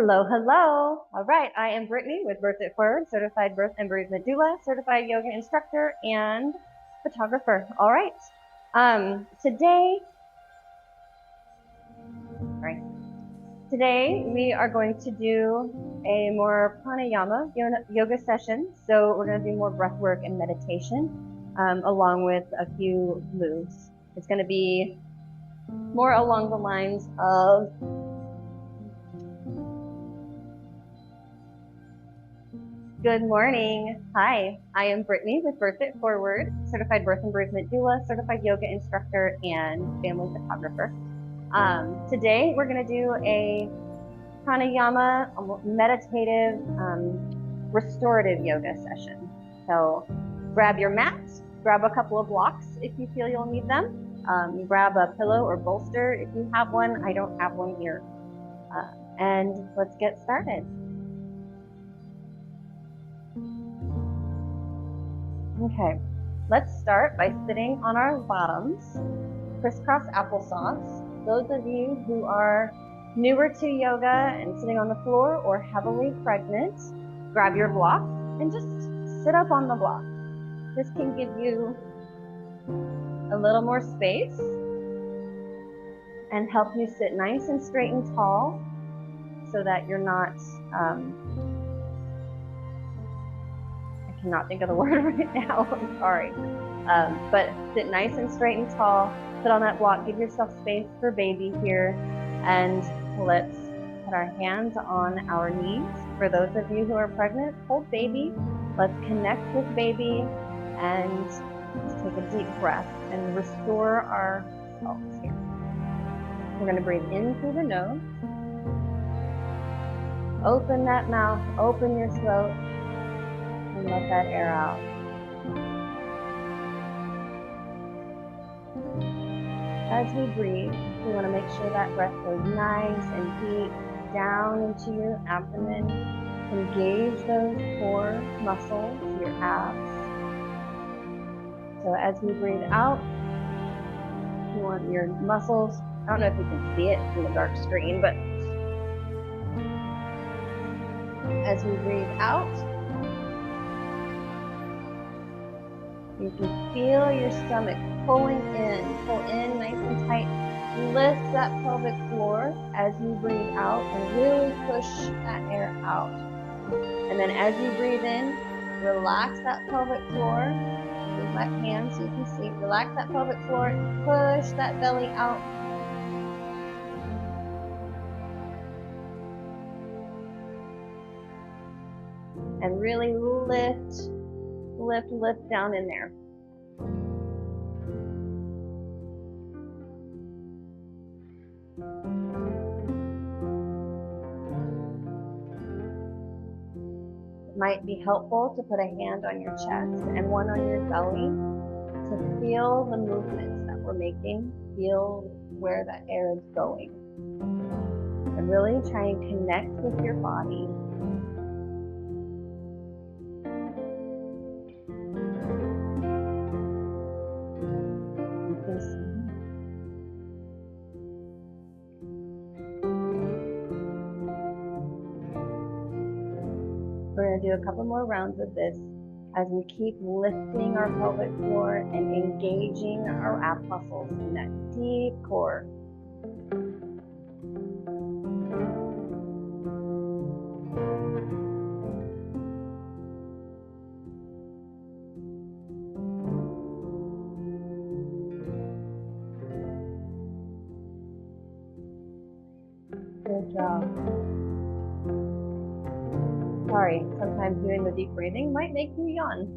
Hello, hello. All right, I am Brittany with Birth It Forward, certified birth and bereavement doula, certified yoga instructor, and photographer. All right. Today we are going to do a more pranayama yoga session. So we're going to do more breath work and meditation, along with a few moves. It's going to be more along the lines of good morning. Hi, I am Brittany with Birth It Forward, certified birth and bereavement doula, certified yoga instructor, and family photographer. Today we're going to do a pranayama meditative restorative yoga session. So grab your mat, grab a couple of blocks if you feel you'll need them. Grab a pillow or bolster if you have one. I don't have one here. And let's get started. Okay, let's start by sitting on our bottoms, crisscross applesauce. Those of you who are newer to yoga and sitting on the floor or heavily pregnant, grab your block and just sit up on the block. This can give you a little more space and help you sit nice and straight and tall so that you're not, I cannot think of the word right now, I'm sorry. But sit nice and straight and tall, sit on that block, give yourself space for baby here, and let's put our hands on our knees. For those of you who are pregnant, hold baby. Let's connect with baby and let's take a deep breath and restore ourselves here. We're going to breathe in through the nose. Open that mouth, open your throat, and let that air out. As we breathe, we want to make sure that breath goes nice and deep down into your abdomen. Engage those core muscles, your abs. So as we breathe out, you want your muscles, I don't know if you can see it from the dark screen, but as we breathe out, you can feel your stomach pulling in, pull in nice and tight. Lift that pelvic floor as you breathe out and really push that air out. And then as you breathe in, relax that pelvic floor. Use my hands so you can see. Relax that pelvic floor, push that belly out. And really lift down in there. It might be helpful to put a hand on your chest and one on your belly to feel the movements that we're making, feel where that air is going. And really try and connect with your body. We're going to do a couple more rounds of this as we keep lifting our pelvic floor and engaging our ab muscles in that deep core. Good job. Sorry, sometimes doing the deep breathing might make you yawn.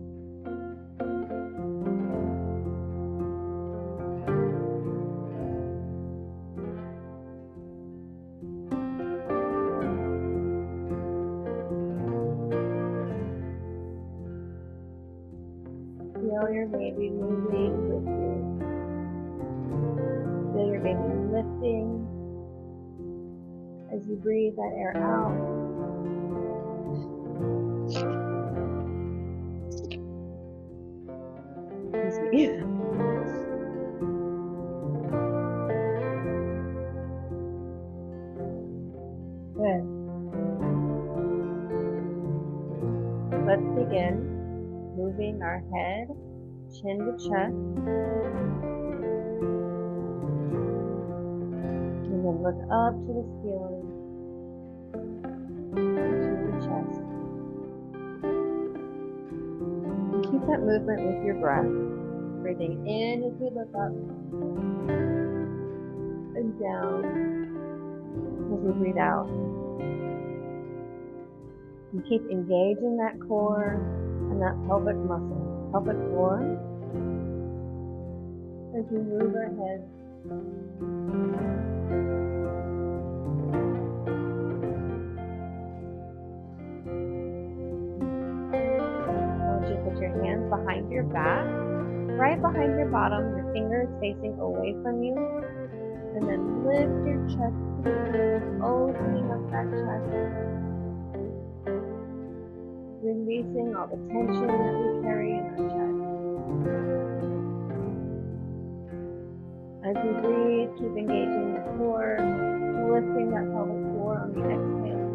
Feel your baby moving with you. Feel your baby lifting as you breathe that air out. Excuse me. Good. begin moving our head, chin to chest, and then look up to the ceiling, to the chest. And keep that movement with your breath. Breathing in as we look up and down as we breathe out. And keep engaging that core and that pelvic muscle, pelvic floor, as we move our head. I want you to put your hands behind your back, right behind your bottom, your fingers facing away from you, and then lift your chest, opening up that chest. Releasing all the tension that we carry in our chest. As we breathe, keep engaging the core, lifting that pelvic floor on the exhale.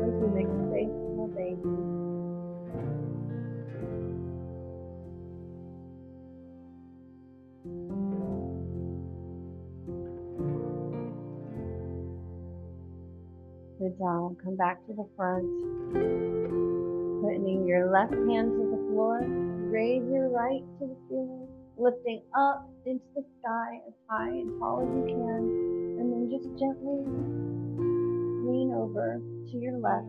As we make space for the baby. Good job. Come back to the front. Putting your left hand to the floor. Raise your right to the ceiling. Lifting up into the sky as high and tall as you can. And then just gently lean over to your left.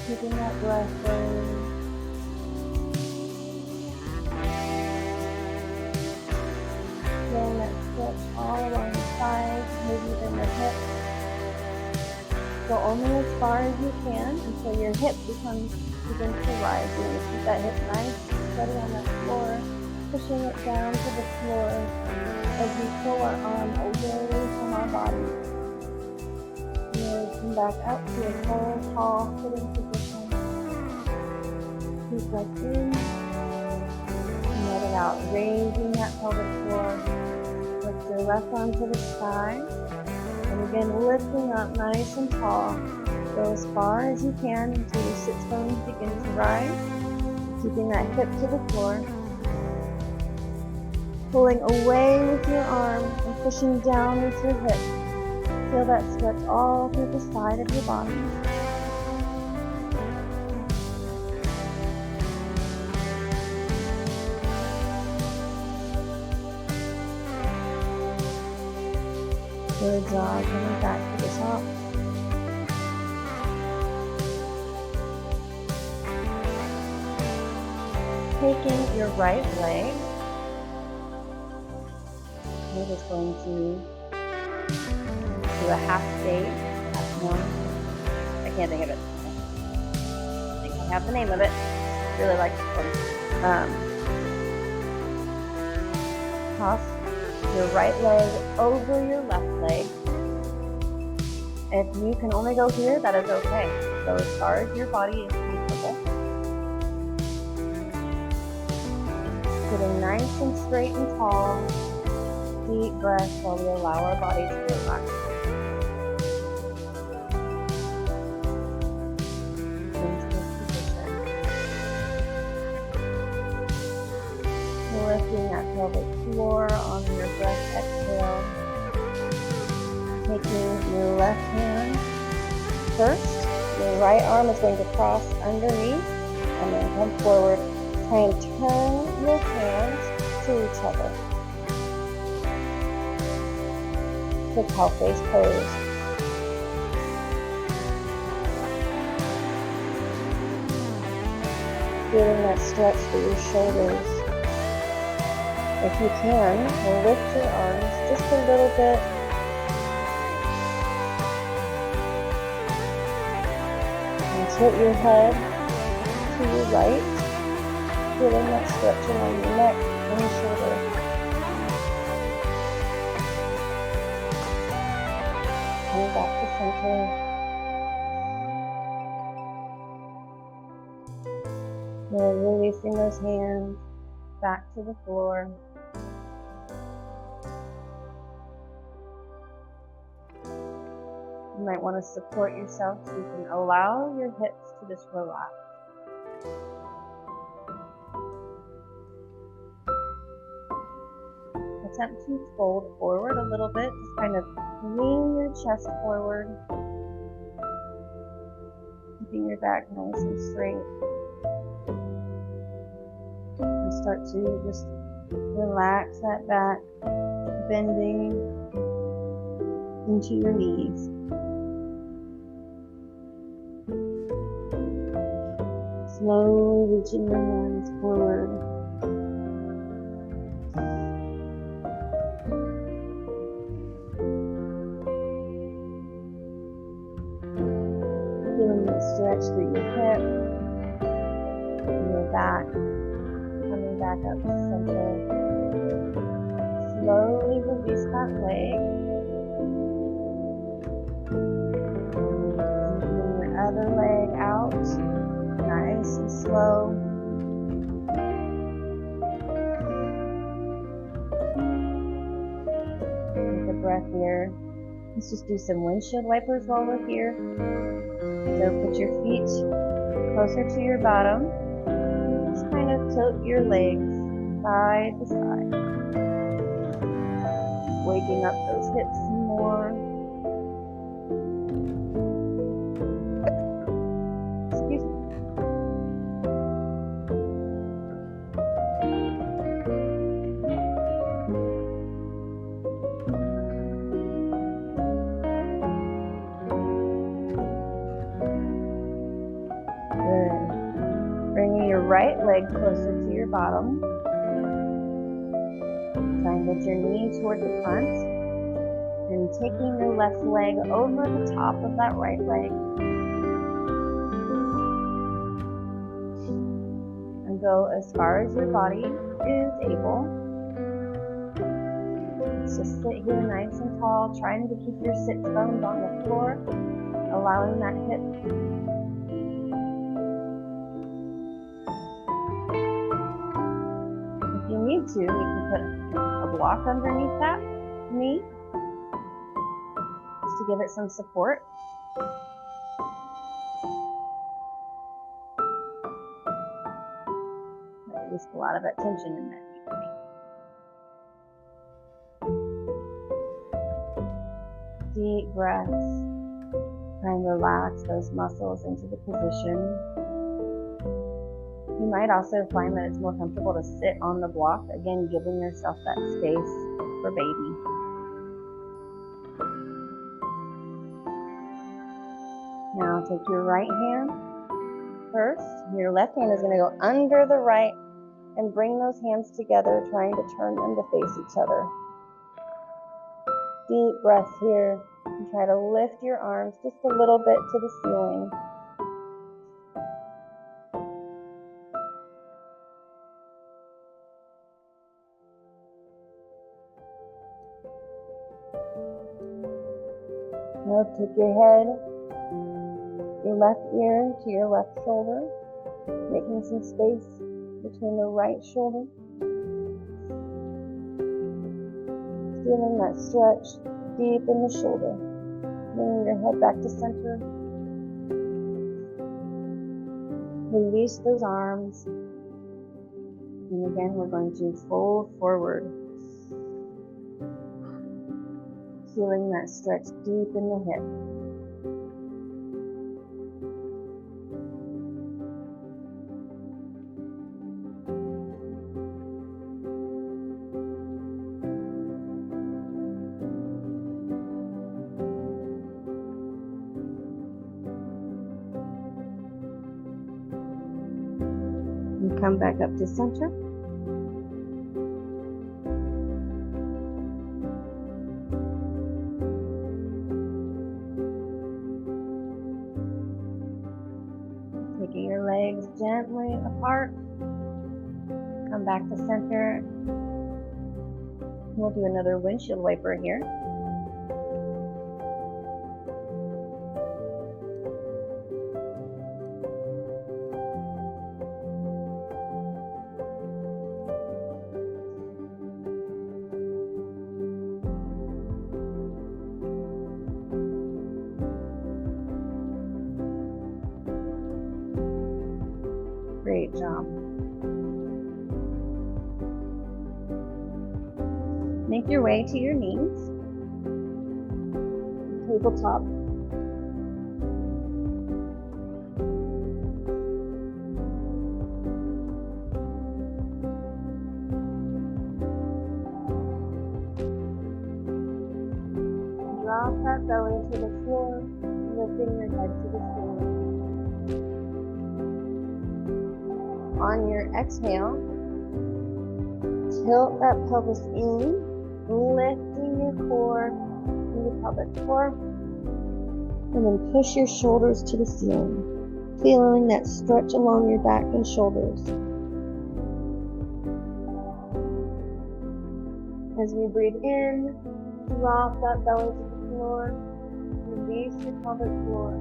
Keeping that breath going. Feeling that stretch all along the sides, maybe even the hips. Go only as far as you can until your hip begins to rise. You're going to keep that hip nice and steady on that floor, pushing it down to the floor as we pull our arm away from our body. And come back up to a tall sitting position. Deep breath in. Let it out, raising that pelvic floor. Lift your left arm to the sky. And again, lifting up nice and tall. Go as far as you can until your sits bones begin to rise. Keeping that hip to the floor. Pulling away with your arm and pushing down with your hip. Feel that stretch all through the side of your body. Good job, coming back to the top. Taking your right leg, we're just going to do a half stage, half one. I can't think of it. I think I have the name of it. Really like this one. Toss your right leg over your left leg. If you can only go here, that is okay. Go as far as your body is comfortable. Sitting nice and straight and tall. Deep breath while we allow our bodies to relax. Into this position. Lifting that pelvic floor on your breath exhale. Taking your left hand first. Your right arm is going to cross underneath and then come forward. Try and turn your hands to each other. To cow face pose. Feeling that stretch through your shoulders. If you can, lift your arms just a little bit. And tilt your head to your right. Feeling that stretch along your neck and your shoulder. Coming back to center. Releasing those hands back to the floor. You might want to support yourself so you can allow your hips to just relax. Attempt to fold forward a little bit, just kind of lean your chest forward, keeping your back nice and straight. And start to just relax that back, bending into your knees. Slowly reaching your hands forward. Feeling the stretch through your hip, and your back, coming back up to center. Slowly release that leg. Bring your other leg out, nice and slow. Take a breath here. Let's just do some windshield wipers while we're here. So put your feet closer to your bottom. Just kind of tilt your legs side to side. Waking up those hips some more. Excuse me. Bringing your right leg closer to your bottom. Try and get your knee toward the front. And taking your left leg over the top of that right leg. And go as far as your body is able. Let's just sit here nice and tall, trying to keep your sit bones on the floor, allowing that hip. If you need to, you can put a block underneath that knee just to give it some support. Release a lot of that tension in that knee. Deep breaths. Try and relax those muscles into the position. You might also find that it's more comfortable to sit on the block, again, giving yourself that space for baby. Now take your right hand first. Your left hand is going to go under the right and bring those hands together, trying to turn them to face each other. Deep breaths here. And try to lift your arms just a little bit to the ceiling. Now take your head, your left ear to your left shoulder, making some space between the right shoulder. Feeling that stretch deep in the shoulder. Bringing your head back to center. Release those arms. And again, we're going to fold forward. Feeling that stretch deep in the hip. And come back up to center. Taking your legs gently apart. Come back to center. We'll do another windshield wiper here. Make your way to your knees. Tabletop. Drop that belly to the floor, lifting your head to the ceiling. On your exhale, tilt that pelvis in, lifting your core and your pelvic floor, and then push your shoulders to the ceiling, feeling that stretch along your back and shoulders. As we breathe in, drop that belly to the floor, release your pelvic floor.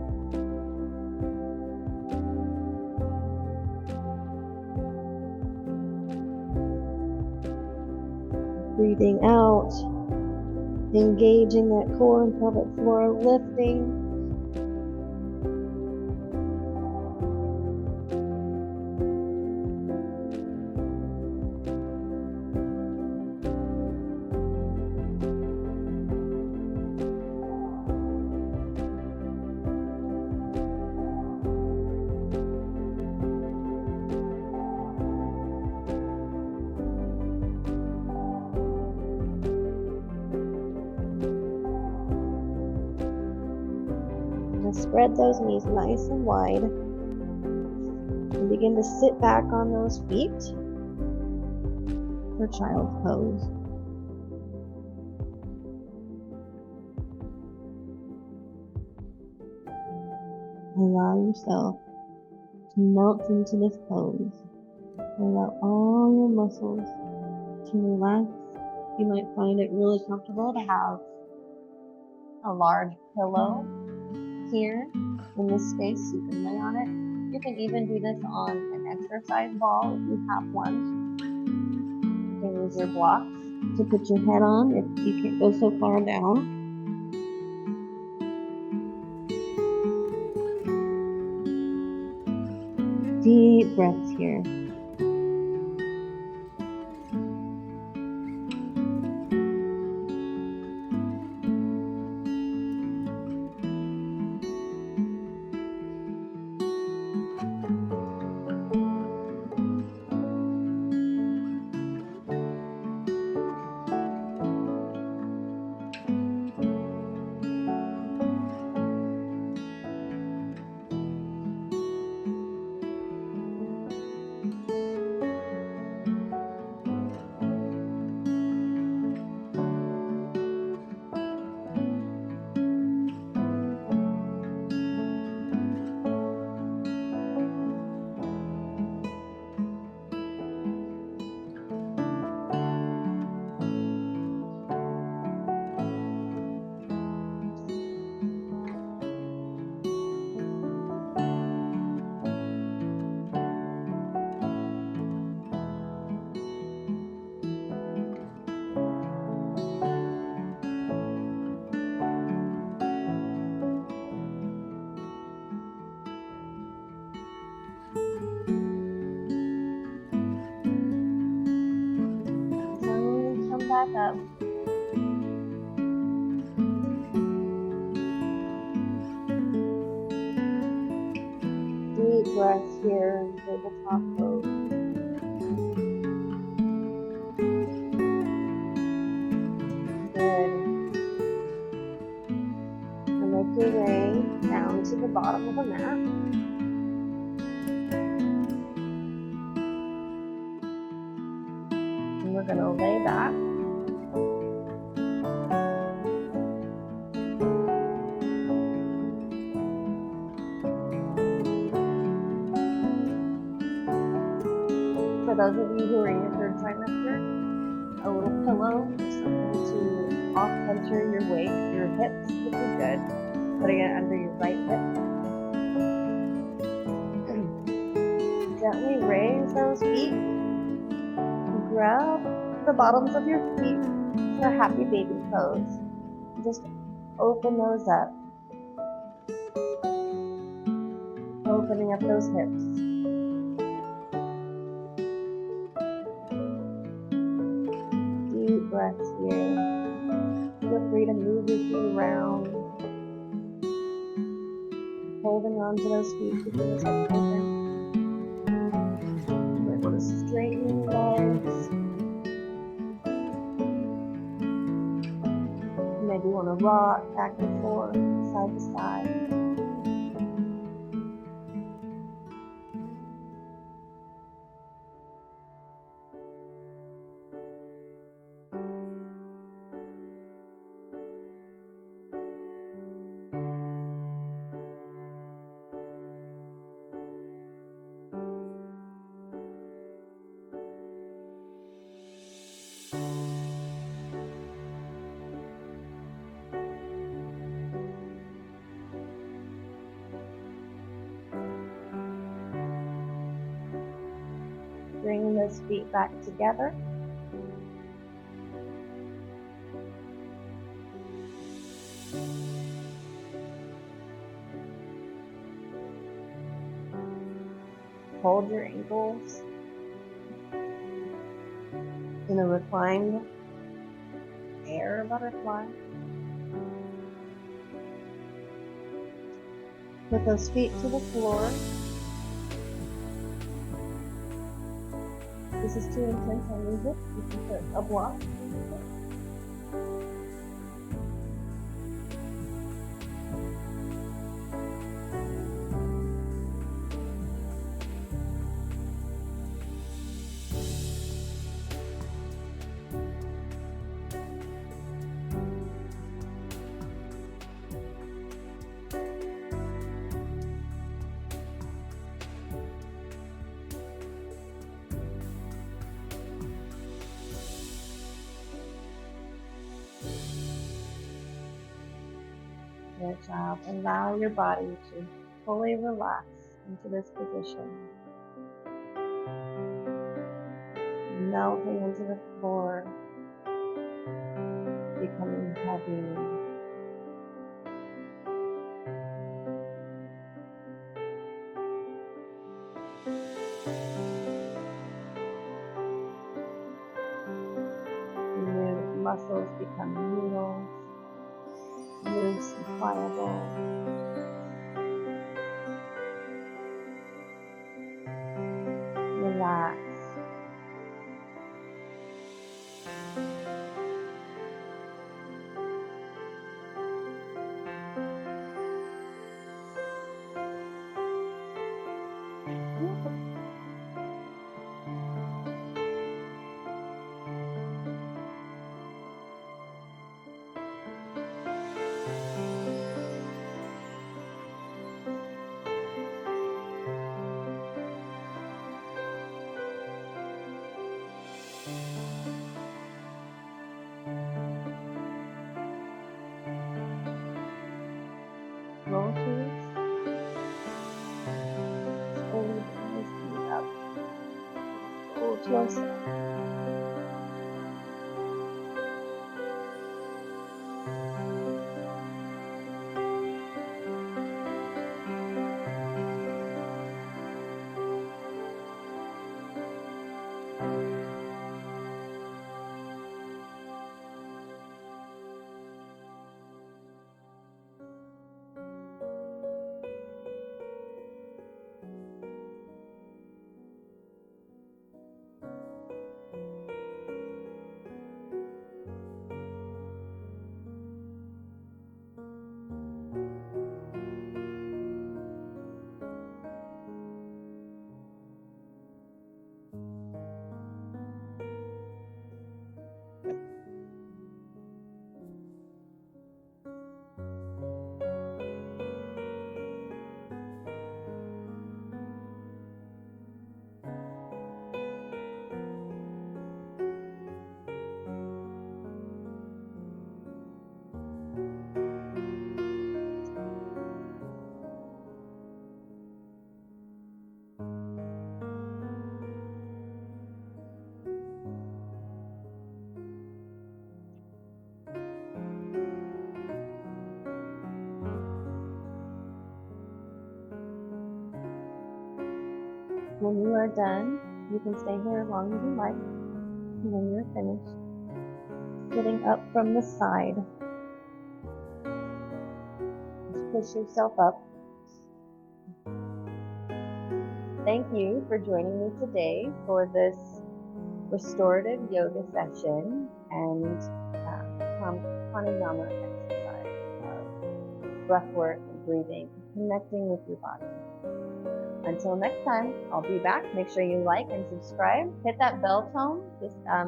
Breathing out, engaging that core and pelvic floor, lifting. Spread those knees nice and wide and begin to sit back on those feet for child's pose. Allow yourself to melt into this pose. Allow all your muscles to relax. You might find it really comfortable to have a large pillow here in this space, you can lay on it. You can even do this on an exercise ball if you have one. You can use your blocks to put your head on if you can't go so far down. Deep breaths here. Back up. Deep breaths here in tabletop pose. Good. And make your way down to the bottom of the mat. And we're going to lay back. For those of you who are in your third trimester, a little pillow or something to off-center your weight. Your hips would be good. Putting it under your right hip. Gently raise those feet. Grab the bottoms of your feet to a happy baby pose. Just open those up. Opening up those hips. breaths here. Feel free to move your feet around, holding on to those feet, keeping those hips open. You might want to straighten your legs. You maybe want to rock back and forth, side to side. Bringing those feet back together. Hold your ankles in a reclined air butterfly. Put those feet to the floor. If this is too intense, I'll leave it. You can put a block. Good job. Allow your body to fully relax into this position. Melting into the floor, becoming heavy. Your muscles become noodles, loose and pliable. Relax. Roll through. Slowly bring those feet up. Pull closer. When you are done, you can stay here as long as you like. And when you're finished, Sitting up from the side. Just push yourself up. Thank you for joining me today for this restorative yoga session and Pranayama exercise of breath work and breathing, connecting with your body. Until next time, I'll be back. Make sure you like and subscribe. Hit that bell tone,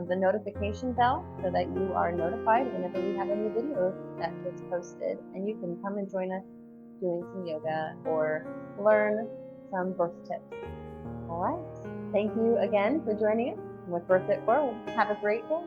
the notification bell, so that you are notified whenever we have a new video that gets posted. And you can come and join us doing some yoga or learn some birth tips. All right. Thank you again for joining us with Birth It Forward. Have a great day.